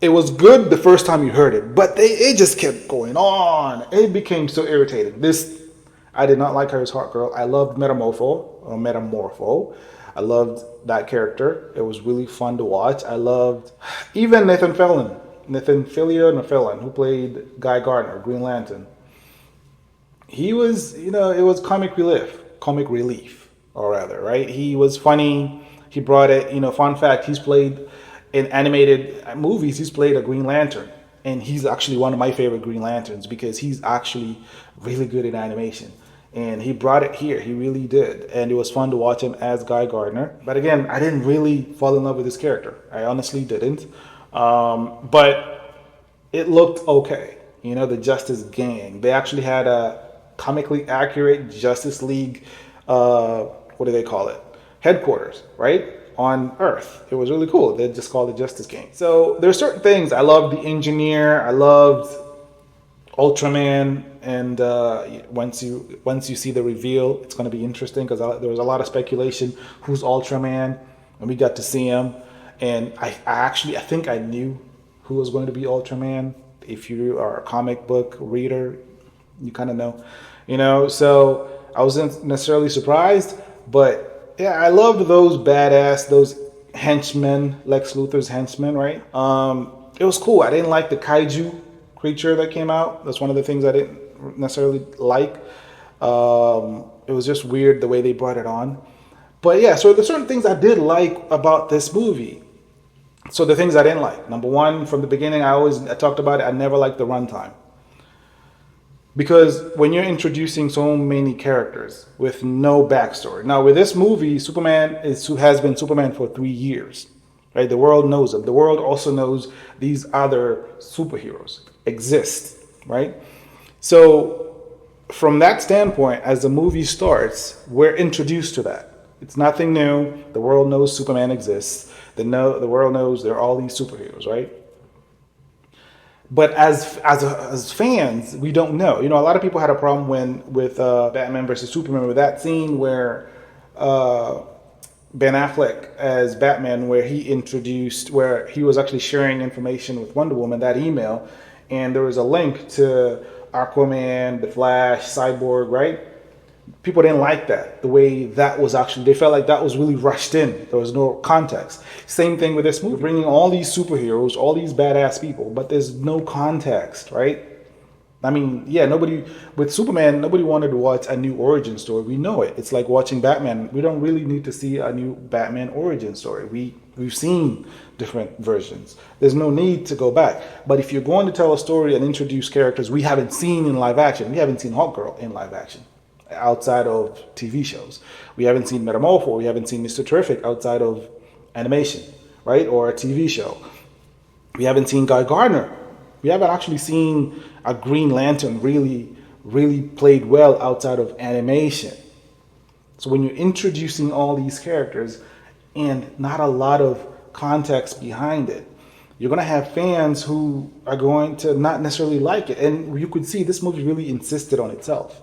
It was good the first time you heard it, but it just kept going on. It became so irritating. I did not like her as Hawkgirl. I loved Metamorpho. I loved that character. It was really fun to watch. I loved even Nathan Fillion, who played Guy Gardner, Green Lantern. He was, it was comic relief, or rather, right? He was funny. He brought it, fun fact, he's played in animated movies, he's played a Green Lantern. And he's actually one of my favorite Green Lanterns because he's actually really good in animation. And he brought it here. He really did. And it was fun to watch him as Guy Gardner. But again, I didn't really fall in love with this character. I honestly didn't. But it looked okay. The Justice Gang. They actually had a comically accurate Justice League, what do they call it? Headquarters, right? On Earth. It was really cool. They just called it Justice Gang. So there's certain things. I loved the Engineer. I loved Ultraman. And once you see the reveal, it's going to be interesting because there was a lot of speculation. Who's Ultraman? And we got to see him. And I think I knew who was going to be Ultraman. If you are a comic book reader, you kind of know. So I wasn't necessarily surprised, but yeah, I loved those henchmen, Lex Luthor's henchmen, right? It was cool. I didn't like the kaiju creature that came out. That's one of the things I didn't necessarily like. It was just weird the way they brought it on. But yeah, so there's certain things I did like about this movie. So the things I didn't like. Number one, from the beginning, I talked about it. I never liked the runtime. Because when you're introducing so many characters with no backstory. Now, with this movie, Superman has been Superman for 3 years. Right? The world knows him. The world also knows these other superheroes exist. Right? So from that standpoint, as the movie starts, we're introduced to that. It's nothing new. The world knows Superman exists. The world knows there are all these superheroes, right? But as fans, we don't know. A lot of people had a problem with Batman versus Superman with that scene where Ben Affleck as Batman, where he was actually sharing information with Wonder Woman, that email, and there was a link to Aquaman, The Flash, Cyborg, right? People didn't like that, the way that was actually, they felt like that was really rushed in. There was no context. Same thing with this movie, bringing all these superheroes, all these badass people, but there's no context, right? I mean, yeah, with Superman, nobody wanted to watch a new origin story. We know it. It's like watching Batman. We don't really need to see a new Batman origin story. We've seen different versions. There's no need to go back. But if you're going to tell a story and introduce characters we haven't seen in live action, we haven't seen Hawkgirl in live action outside of TV shows. We haven't seen Metamorpho. We haven't seen Mr. Terrific outside of animation, right? Or a TV show. We haven't seen Guy Gardner. We haven't actually seen a Green Lantern really, really played well outside of animation. So when you're introducing all these characters and not a lot of context behind it, you're going to have fans who are going to not necessarily like it. And you could see this movie really insisted on itself.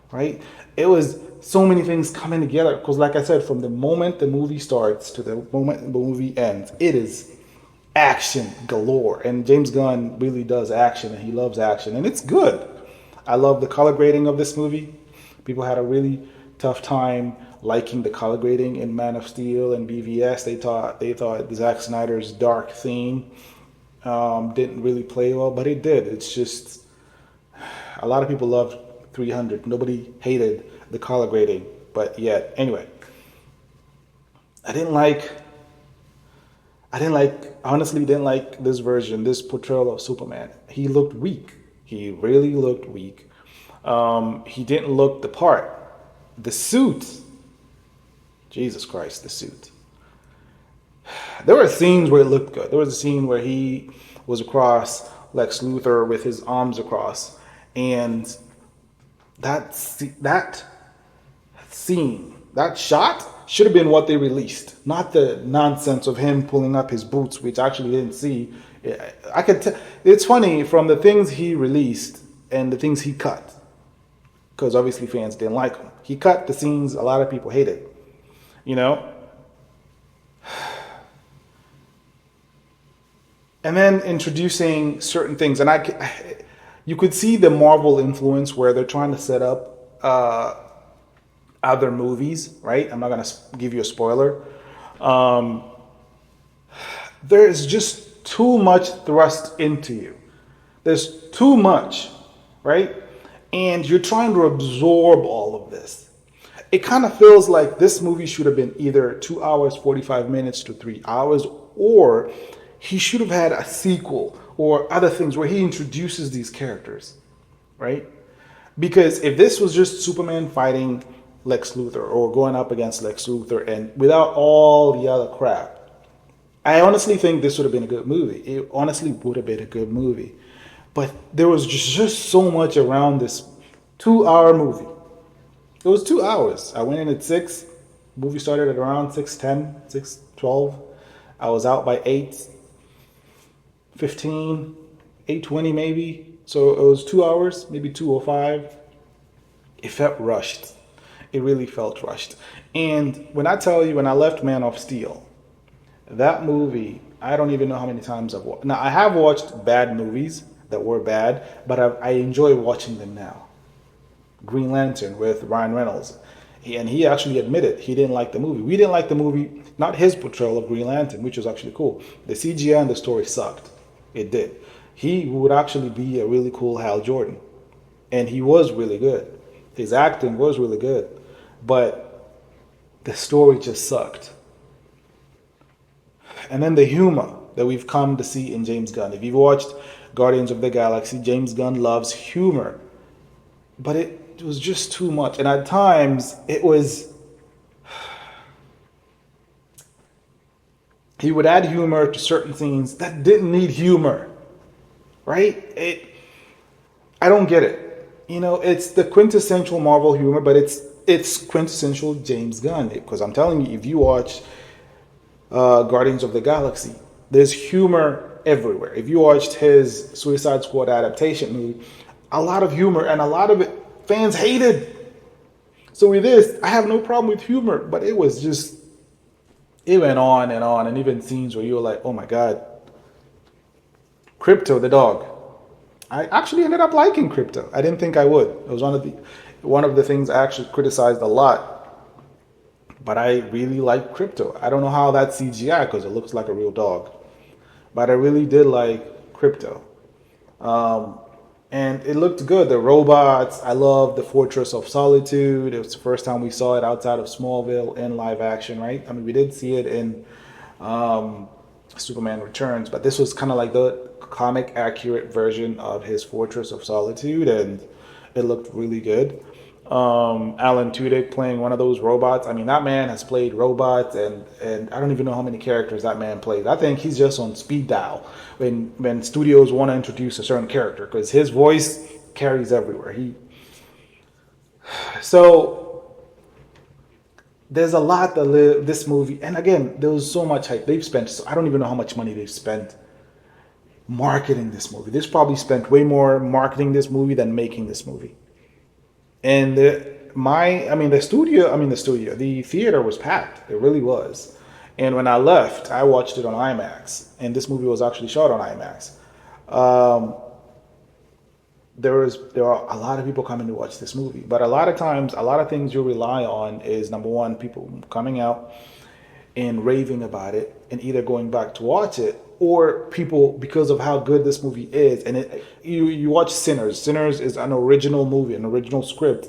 Right? It was so many things coming together because, like I said, from the moment the movie starts to the moment the movie ends, it is action galore. And James Gunn really does action, and he loves action, and it's good. I love the color grading of this movie. People had a really tough time liking the color grading in Man of Steel and BVS. They thought Zack Snyder's dark theme didn't really play well, but it did. It's just a lot of people loved 300. Nobody hated the color grading, but yet, anyway, honestly didn't like this version, this portrayal of Superman. He looked weak. He really looked weak. He didn't look the part. The suit, Jesus Christ, the suit. There were scenes where it looked good. There was a scene where he was across Lex Luthor with his arms across, and that scene, that shot should have been what they released, not the nonsense of him pulling up his boots, which I actually didn't see. I could tell. It's funny from the things he released and the things he cut, because obviously fans didn't like him. He cut the scenes a lot of people hated. and then introducing certain things. And you could see the Marvel influence where they're trying to set up other movies, right? I'm not going to give you a spoiler. Um, there's just too much thrust into you. There's too much, right? And you're trying to absorb all of this. It kind of feels like this movie should have been either 2 hours, 45 minutes to 3 hours, or he should have had a sequel or other things where he introduces these characters, right? Because if this was just Superman fighting Lex Luthor or going up against Lex Luthor and without all the other crap, I honestly think this would have been a good movie. It honestly would have been a good movie. But there was just so much around this 2 hour movie. It was 2 hours. I went in at 6. Movie started at around 6:10, 6:12. I was out by 8:15, 8:20 maybe. So it was 2 hours, maybe 2:05. It felt rushed. It really felt rushed. And when I tell you, when I left Man of Steel, that movie, I don't even know how many times I've watched. Now, I have watched bad movies that were bad, but I enjoy watching them now. Green Lantern with Ryan Reynolds. And he actually admitted he didn't like the movie. We didn't like the movie, not his portrayal of Green Lantern, which was actually cool. The CGI and the story sucked. It did. He would actually be a really cool Hal Jordan. And he was really good. His acting was really good. But the story just sucked. And then the humor that we've come to see in James Gunn. If you've watched Guardians of the Galaxy, James Gunn loves humor. But it was just too much. And at times, it was... He would add humor to certain scenes that didn't need humor. Right? I don't get it. You know, it's the quintessential Marvel humor, but it's quintessential James Gunn. Because I'm telling you, if you watch Guardians of the Galaxy, there's humor everywhere. If you watched his Suicide Squad adaptation movie, a lot of humor, and a lot of it fans hated. So with this, I have no problem with humor, but it was just, it went on, and even scenes where you were like, oh my God. Crypto the dog. I actually ended up liking Crypto. I didn't think I would. It was one of the things I actually criticized a lot. But I really like Crypto. I don't know how that's CGI because it looks like a real dog. But I really did like Crypto. And it looked good. The robots, I love the Fortress of Solitude. It was the first time we saw it outside of Smallville in live action, right? I mean, we did see it in Superman Returns, but this was kind of like the comic accurate version of his Fortress of Solitude, and it looked really good. Alan Tudyk playing one of those robots. I mean, that man has played robots, and I don't even know how many characters that man plays. I think he's just on speed dial when studios want to introduce a certain character, because his voice carries everywhere. So there's a lot that this movie, and again, there was so much hype they've spent. So I don't even know how much money they've spent marketing this movie. They've probably spent way more marketing this movie than making this movie. And the theater was packed. It really was. And when I left, I watched it on IMAX. And this movie was actually shot on IMAX. There are a lot of people coming to watch this movie. But a lot of times, a lot of things you rely on is, number one, people coming out and raving about it and either going back to watch it, or people, because of how good this movie is. And you watch Sinners. Sinners is an original movie, an original script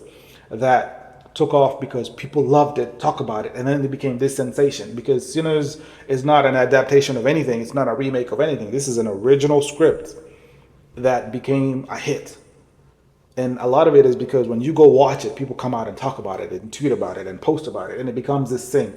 that took off because people loved it, talk about it, and then it became this sensation. Because Sinners is not an adaptation of anything. It's not a remake of anything. This is an original script that became a hit. And a lot of it is because when you go watch it, people come out and talk about it and tweet about it and post about it, and it becomes this thing.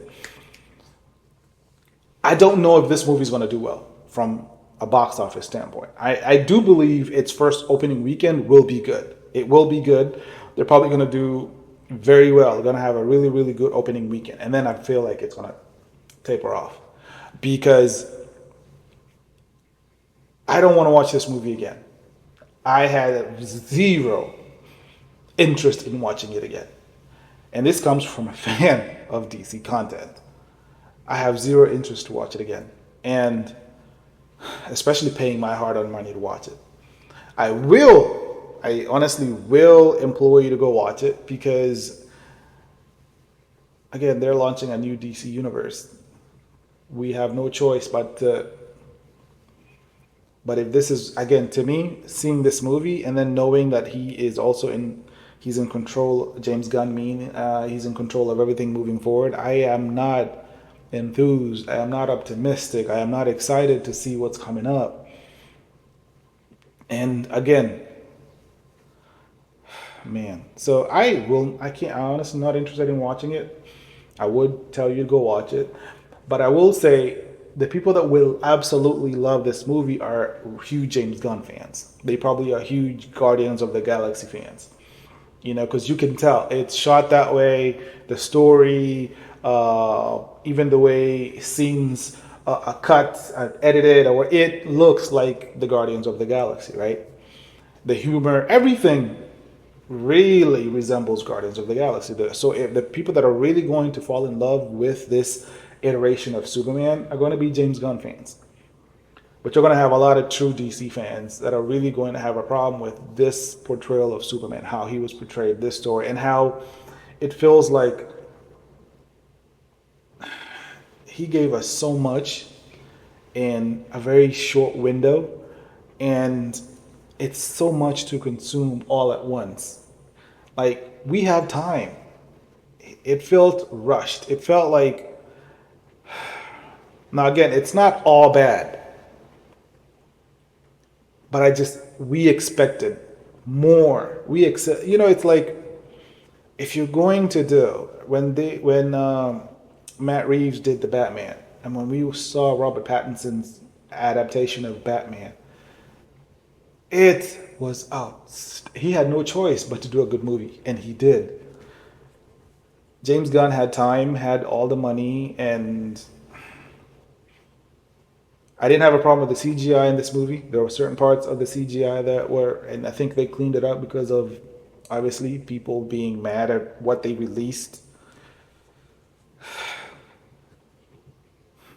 I don't know if this movie is going to do well from a box office standpoint. I do believe its first opening weekend will be good. It will be good. They're probably going to do very well. They're going to have a really, really good opening weekend. And then I feel like it's going to taper off, because I don't want to watch this movie again. I had zero interest in watching it again. And this comes from a fan of DC content. I have zero interest to watch it again. And especially paying my hard-earned money to watch it. I honestly will implore you to go watch it because, again, they're launching a new DC universe. We have no choice but if this is, again, to me, seeing this movie and then knowing that he's in control, James Gunn he's in control of everything moving forward. I am not enthused. I am not optimistic. I am not excited to see what's coming up. And again, man, so I'm honestly not interested in watching it. I would tell you to go watch it. But I will say the people that will absolutely love this movie are huge James Gunn fans. They probably are huge Guardians of the Galaxy fans. Because you can tell it's shot that way. The story, even the way scenes are cut, edited, or it looks like the Guardians of the Galaxy, right? The humor, everything really resembles Guardians of the Galaxy. So if the people that are really going to fall in love with this iteration of Superman are going to be James Gunn fans. But you're going to have a lot of true DC fans that are really going to have a problem with this portrayal of Superman, how he was portrayed, this story, and how it feels like he gave us so much in a very short window, and it's so much to consume all at once. Like, we have time. It felt rushed. It felt like, now again, it's not all bad, but we expected more. It's like, if you're going to do, when Matt Reeves did the Batman, and when we saw Robert Pattinson's adaptation of Batman, it was out. He had no choice but to do a good movie, and he did. James Gunn had time, had all the money, and I didn't have a problem with the CGI in this movie. There were certain parts of the CGI that were, and I think they cleaned it up because of, obviously, people being mad at what they released.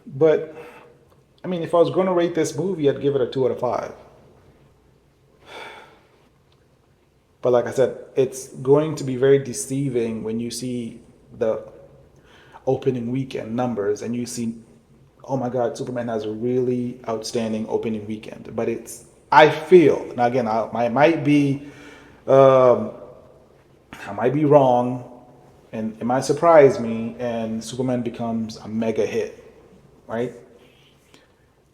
But, I mean, if I was going to rate this movie, I'd give it a 2 out of 5. But like I said, it's going to be very deceiving when you see the opening weekend numbers and you see, oh my God, Superman has a really outstanding opening weekend. But I feel, now again, I might be wrong, and it might surprise me, and Superman becomes a mega hit, right?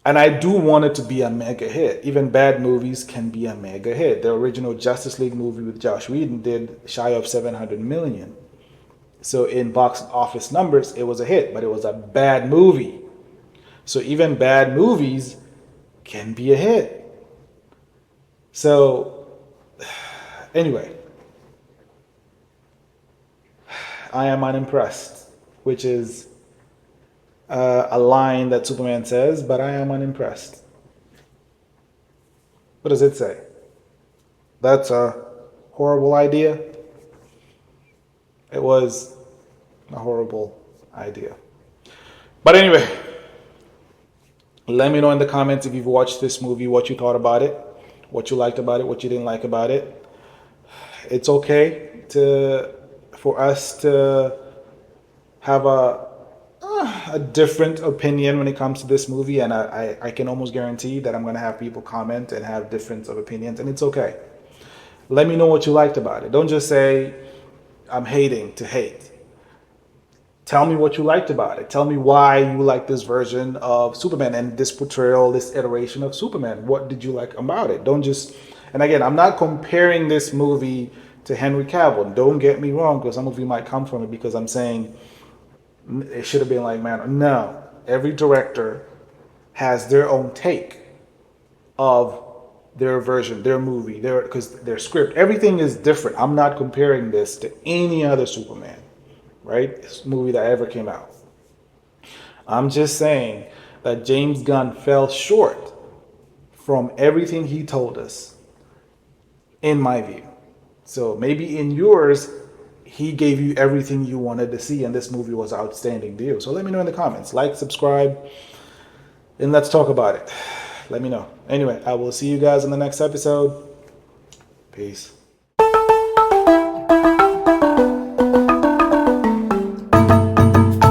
And I do want it to be a mega hit. Even bad movies can be a mega hit. The original Justice League movie with Joss Whedon did shy of 700 million. So in box office numbers, it was a hit, but it was a bad movie. So even bad movies can be a hit. So anyway, I am unimpressed, which is a line that Superman says, but I am unimpressed. What does it say? That's a horrible idea. It was a horrible idea. But anyway, let me know in the comments if you've watched this movie, what you thought about it, what you liked about it, what you didn't like about it. It's okay for us to have a different opinion when it comes to this movie, and I can almost guarantee that I'm going to have people comment and have difference of opinions, and it's okay. Let me know what you liked about it. Don't just say, I'm hating to hate. Tell me what you liked about it. Tell me why you like this version of Superman and this portrayal, this iteration of Superman. What did you like about it? Don't just, and again, I'm not comparing this movie to Henry Cavill. Don't get me wrong, because some of you might come from it because I'm saying it should have been like, man, no. Every director has their own take of their version, their movie, because their script, everything is different. I'm not comparing this to any other Superman, right? This movie that ever came out. I'm just saying that James Gunn fell short from everything he told us, in my view. So maybe in yours, he gave you everything you wanted to see, and this movie was outstanding to you. So let me know in the comments. Like, subscribe, and let's talk about it. let me know. Anyway, I will see you guys in the next episode. Peace.